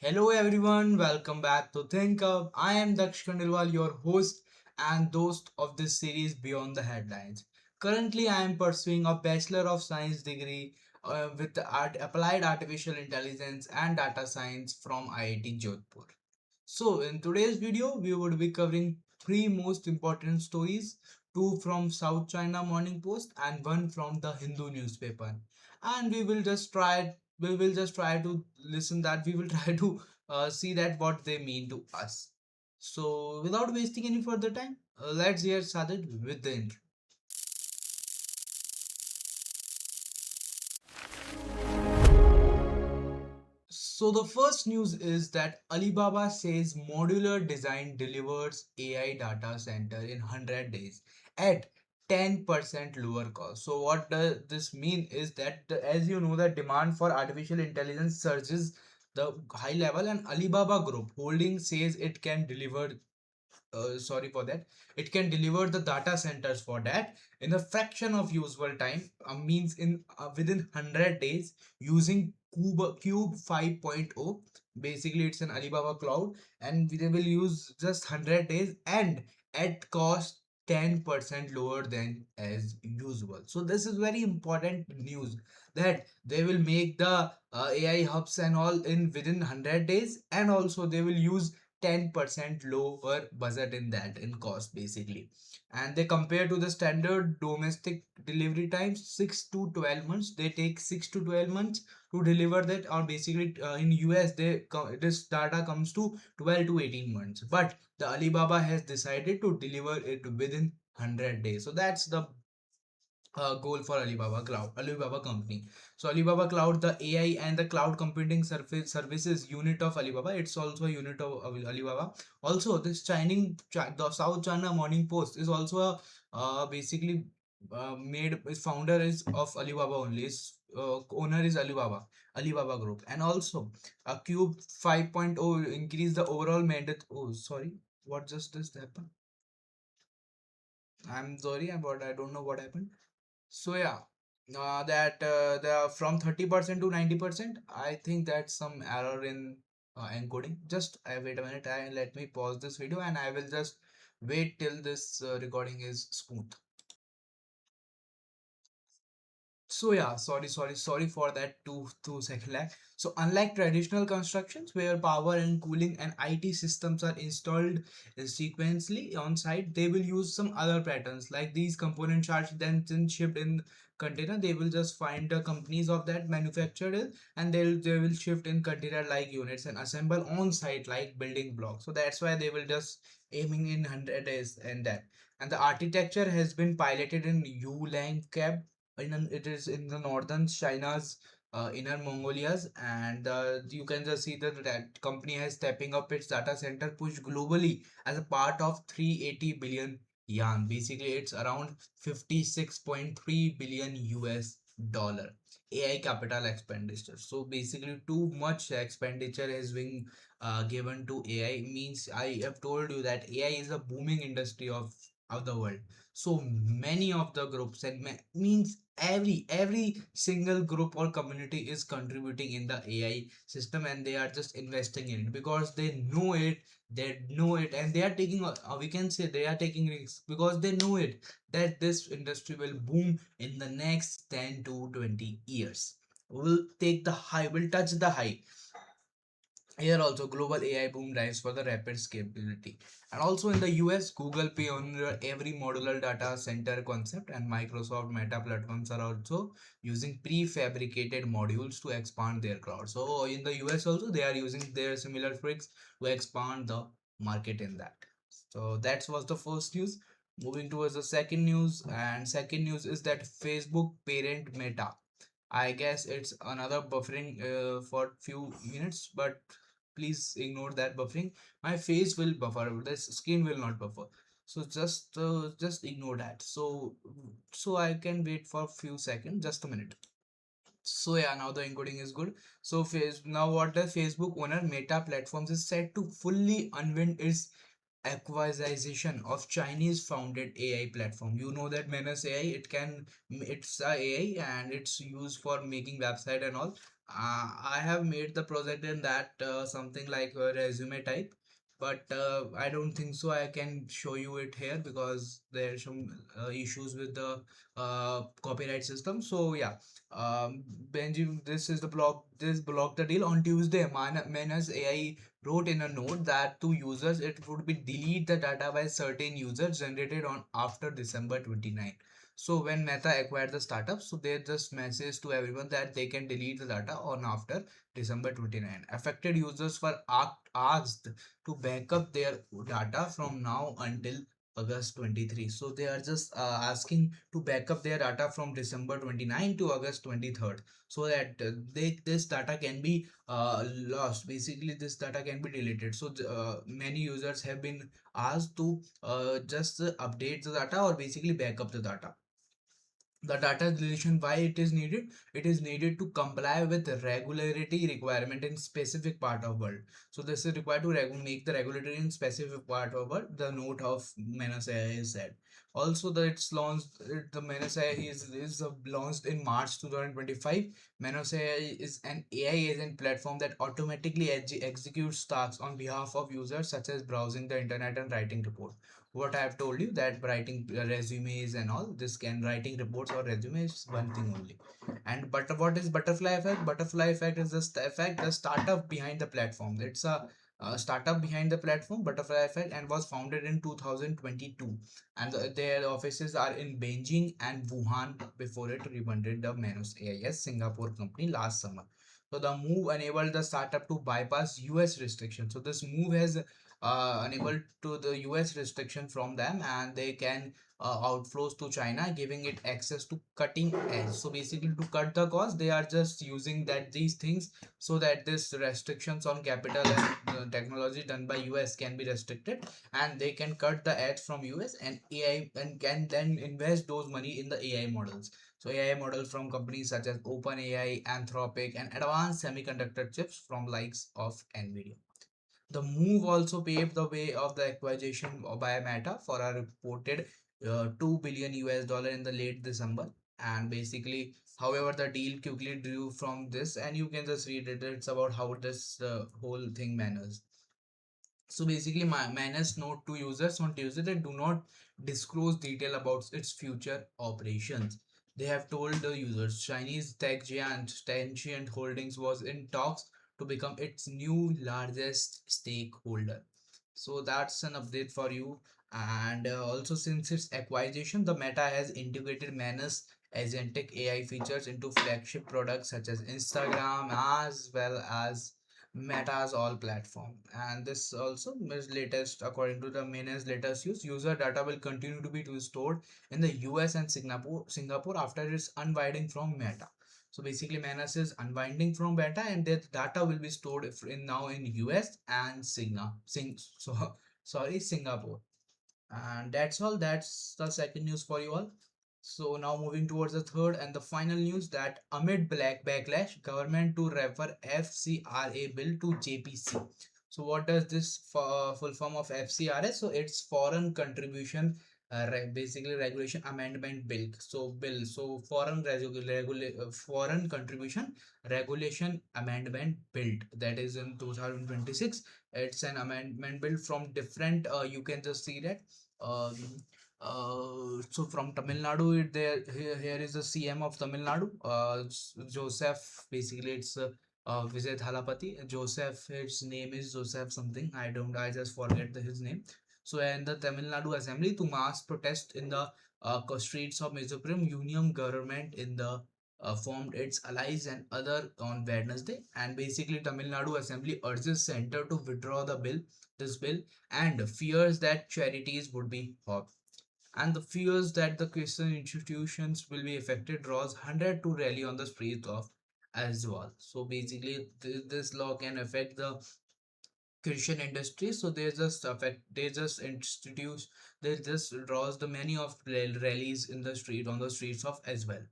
Hello everyone, welcome back to ThinkHub. I am Daksh Khandelwal, your host and host of this series Beyond the Headlines. Currently, I am pursuing a Bachelor of Science degree with Applied Artificial Intelligence and Data Science from IIT Jodhpur. So, in today's video, we would be covering three most important stories, two from South China Morning Post and one from the Hindu newspaper. And we will just try to listen that we will try to see that what they mean to us. So, without wasting any further time, let's get started with the intro. So the first news is that Alibaba says modular design delivers AI data center in 100 days at 10% lower cost. So what does this mean is that as you know, the demand for artificial intelligence surges the high level, and Alibaba Group Holding says it can deliver sorry for that, it can deliver the data centers for that in a fraction of usual time, means in within 100 days using cube 5.0. Basically it's an Alibaba cloud, and they will use just 100 days and at cost 10% lower than as usual. So this is very important news that they will make the AI hubs and all in within 100 days, and also they will use 10% lower budget in that in cost basically. And they compare to the standard domestic delivery times 6 to 12 months. They take 6 to 12 months to deliver that, or basically in US this data comes to 12 to 18 months, but the Alibaba has decided to deliver it within 100 days. So that's the goal for Alibaba company. So Alibaba Cloud, the AI and the cloud computing services unit of Alibaba, it's also a unit of Alibaba. Also, this the South China Morning Post is also a basically made. Its founder is of Alibaba only. Its owner is Alibaba Group, and also a Cube 5.0 increase the overall mandate. Oh, sorry, what just this happened? I'm sorry about. I don't know what happened. So yeah, that the from 30% to 90%, I think that's some error in encoding. Just wait a minute, let me pause this video and I will just wait till this recording is smooth. So yeah, sorry for that two-second lag. So unlike traditional constructions where power and cooling and IT systems are installed sequentially on site, they will use some other patterns like these components are then shipped in container. They will just find the companies of that manufactured it, and they will shift in container like units and assemble on site like building blocks. So that's why they will just aiming in 100 days and that. And the architecture has been piloted in Ulang Cab it is in the northern China's inner Mongolia's, and you can just see that that company has stepping up its data center push globally as a part of 380 billion yuan. Basically, it's around 56.3 billion US dollar AI capital expenditure. So basically, too much expenditure has been given to AI. Means I have told you that AI is a booming industry of the world. So many of the groups and means every single group or community is contributing in the AI system, and they are just investing in it because they know it and they are taking we can say they are taking risks because they know it that this industry will boom in the next 10 to 20 years. Will touch the high. Here also global AI boom drives for the rapid scalability. And also in the US, Google pioneered every modular data center concept, and Microsoft Meta platforms are also using prefabricated modules to expand their cloud. So in the US also they are using their similar tricks to expand the market in that. So that was the first news. Moving towards the second news, and second news is that Facebook parent Meta, I guess it's another buffering for few minutes, but please ignore that buffering. My face will buffer, the screen will not buffer. So just ignore that. So I can wait for a few seconds, just a minute. So yeah, now the encoding is good. So now what the Facebook owner Meta Platforms is set to fully unwind its acquisition of Chinese founded AI platform. You know that Menace AI, it's a AI and it's used for making website and all. I have made the project in that something like a resume type, but I don't think so. I can show you it here because there are some issues with the copyright system. So yeah, Benji, this is the blog. This blocked the deal on Tuesday. Manus AI wrote in a note that to users it would be delete the data by certain users generated on after December 29. So when Meta acquired the startup, so they just message to everyone that they can delete the data on after December 29. Affected users were asked to back up their data from now until August 23. So they are just asking to back up their data from December 29 to August 23rd, so that this data can be lost. Basically, this data can be deleted. So many users have been asked to just update the data or basically back up the data. The data deletion, why it is needed to comply with the regularity requirement in specific part of world. So this is required to make the regulatory in specific part of world, the note of Menasai is said. Also that it's launched the Menasai is launched in March 2025. Menasai is an AI agent platform that automatically executes tasks on behalf of users, such as browsing the internet and writing report. What I have told you, that writing resumes and all this, can writing reports or resumes is one thing only. And but what is butterfly effect? Butterfly effect is the effect, the startup behind the platform. It's a startup behind the platform, butterfly effect, and was founded in 2022. And their offices are in Beijing and Wuhan before it rebranded the Manus AIS Singapore company last summer. So the move enabled the startup to bypass US restrictions. So this move has enabled to the US restriction from them, and they can outflows to China, giving it access to cutting edge. So basically, to cut the cost, they are just using that these things, so that this restrictions on capital and technology done by US can be restricted, and they can cut the edge from US and AI, and can then invest those money in the AI models. So AI models from companies such as OpenAI, Anthropic, and advanced semiconductor chips from likes of Nvidia. The move also paved the way of the acquisition by Meta for a reported 2 billion US dollar in the late December. And basically, however, the deal quickly drew from this, and you can just read it. It's about how this whole thing manners. So basically, my Manus note to users on Tuesday that do not disclose detail about its future operations. They have told the users Chinese tech giant Tencent Holdings was in talks to become its new largest stakeholder. So that's an update for you. And also, since its acquisition, the Meta has integrated Manus agentic AI features into flagship products such as Instagram, as well as Meta's all platform. And this also is latest, according to the Manus latest user data will continue to be stored in the US and Singapore after its unwinding from Meta. So basically, Manus is unwinding from Meta, and that data will be stored in now in US and Singapore. And that's all. That's the second news for you all. So now moving towards the third and the final news, that amid black backlash, government to refer FCRA bill to JPC. So what does this full form of FCRA? So it's foreign contribution, basically regulation amendment bill. So foreign contribution regulation amendment bill, that is in 2026. It's an amendment bill from different. You can just see that. Um, so from Tamil Nadu, here is the CM of Tamil Nadu, Joseph. Basically, it's Vijay Thalapathy. Joseph, his name is Joseph something. I just forget his name. So, in the Tamil Nadu Assembly to mass protest in the streets of Mizoram, Union government in the formed its allies and other on Wednesday. And basically, Tamil Nadu Assembly urges center to withdraw this bill, and fears that charities would be hawked, and the fears that the Christian institutions will be affected draws 100 to rally on the streets of as well. So basically, this law can affect the Christian industry. So they just introduce, they just draws the many of rallies in the street on the streets of as well.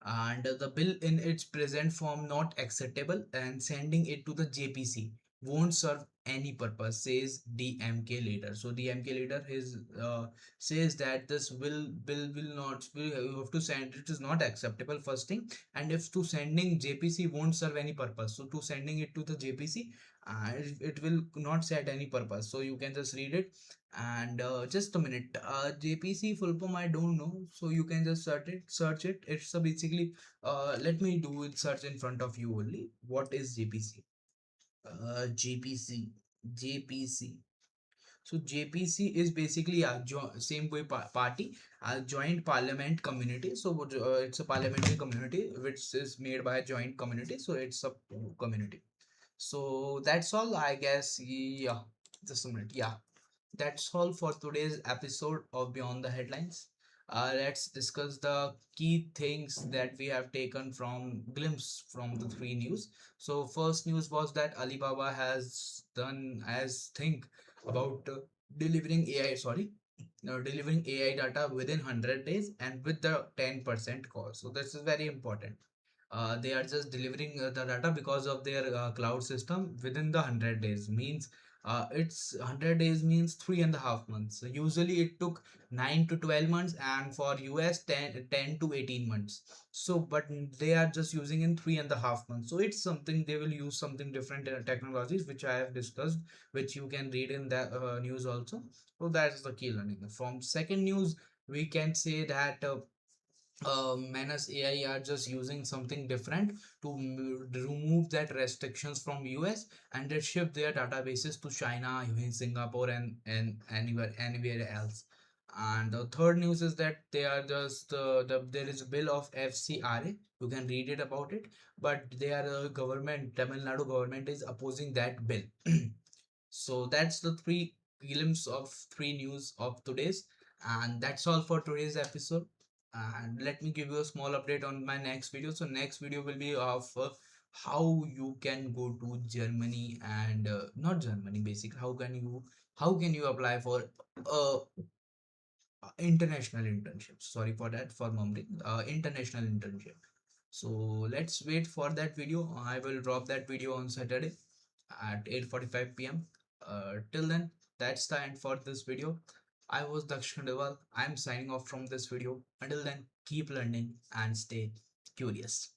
And the bill in its present form not acceptable, and sending it to the JPC won't serve any purpose, says DMK leader. So DMK leader is says that this will not will you have to send, it is not acceptable first thing, and if to sending JPC won't serve any purpose, so to sending it to the JPC, it will not set any purpose. So you can just read it. And just a minute, JPC full form I don't know, so you can just search it. It's a basically, let me do it search in front of you only. What is JPC? JPC, JPC. So JPC is basically a same way party, a joint parliament community. So it's a parliamentary community which is made by a joint community. So it's a community. So that's all, I guess. Yeah, just a minute. Yeah, that's all for today's episode of Beyond the Headlines. Let's discuss the key things that we have taken from glimpse from the three news. So first news was that Alibaba has done as think about delivering AI. Sorry, delivering AI data within 100 days and with the 10% cost. So this is very important. They are just delivering the data because of their cloud system within the 100 days, means it's 100 days means 3.5 months. So usually it took 9 to 12 months, and for US 10 to 18 months. So but they are just using in 3.5 months. So it's something, they will use something different technologies which I have discussed, which you can read in the news also. So that's the key learning. From second news, we can say that Menace AI are just using something different to remove that restrictions from US, and they shift their databases to China, even Singapore, and anywhere else. And the third news is that they are just there is a bill of FCRA. You can read it about it, but they are government, Tamil Nadu government is opposing that bill. So that's the three glimpse of three news of today's, and that's all for today's episode. And let me give you a small update on my next video. So next video will be of how you can go to Germany, and not Germany, basically how can you apply for uh, international internships. Sorry for that, for mumbling. International internship. So let's wait for that video. I will drop that video on Saturday at 8:45 p.m. Till then, that's the end for this video. I was Daksh Khandelwal. I'm signing off from this video. Until then, keep learning and stay curious.